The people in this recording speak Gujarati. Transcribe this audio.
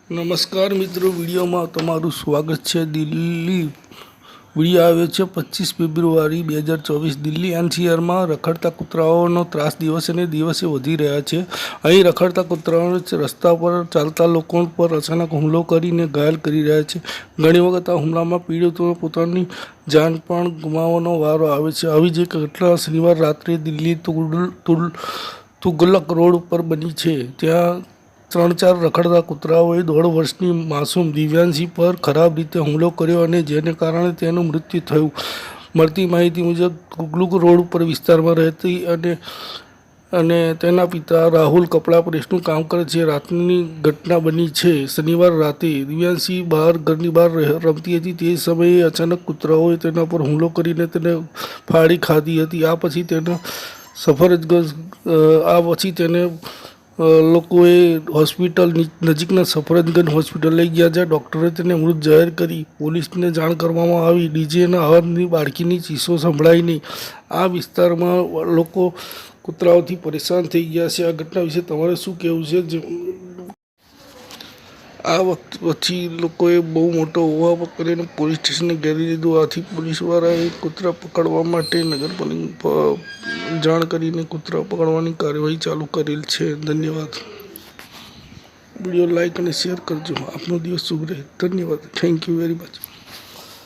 નમસ્કાર મિત્રો, વિડીયોમાં તમારું સ્વાગત છે। દિલ્હી વિડીયો આવ્યો છે 25 ફેબ્રુઆરી 2024। દિલ્હી એનસીઆરમાં રખડતા કૂતરાઓનો ત્રાસ દિવસે ને દિવસે વધી રહ્યા છે। અહીં રખડતા કૂતરાઓ રસ્તા પર ચાલતા લોકો પર અચાનક હુમલો કરીને ઘાયલ કરી રહ્યા છે। ઘણી વખત આ હુમલામાં પીડિતોને પોતાની જાન પણ ગુમાવવાનો વારો આવે છે। આવી જ એક ઘટના શનિવાર રાત્રે દિલ્હી તુગલક રોડ પર બની છે। ત્યાં 3-4 રખડતા કૂતરાઓએ 1.5 વર્ષની માસૂમ દિવ્યાંશી પર ખરાબ રીતે હુમલો કર્યો અને જેને કારણે તેનું મૃત્યુ થયું। મળતી માહિતી મુજબ તુગલક રોડ પર વિસ્તારમાં રહેતી અને તેના પિતા રાહુલ કપડા પ્રેસનું કામ કરે છે। રાતની ઘટના બની છે શનિવાર રાતે। દિવ્યાંશી ઘરની બહાર રમતી હતી તે સમયે અચાનક કૂતરાઓએ તેના પર હુમલો કરીને તેને ફાડી ખાધી હતી। આ પછી તેને લોકોએ હોસ્પિટલ નજીકના સફરજગંજ હોસ્પિટલ લઈ ગયા, જ્યાં ડૉક્ટરે તેને મૃત જાહેર કરી। પોલીસને જાણ કરવામાં આવી। ડીજેના અવાજની બાળકીની ચીસો સંભળાઈ નહીં। આ વિસ્તારમાં લોકો કૂતરાઓથી પરેશાન થઈ ગયા છે। આ ઘટના વિશે તમારે શું કહેવું છે? આ વખત પછી લોકોએ બહુ મોટો હોબાળો કરીને પોલીસ સ્ટેશને ઘેરી લીધું। આથી પોલીસવાળાએ કૂતરા પકડવા માટે નગરપાલિકાને જાણ કરીને કૂતરા પકડવાની કાર્યવાહી ચાલુ કરેલ છે। ધન્યવાદ। વિડીયો લાઇક અને શેર કરજો। આપનો દિવસ શુભ રહે। ધન્યવાદ। Thank you very much.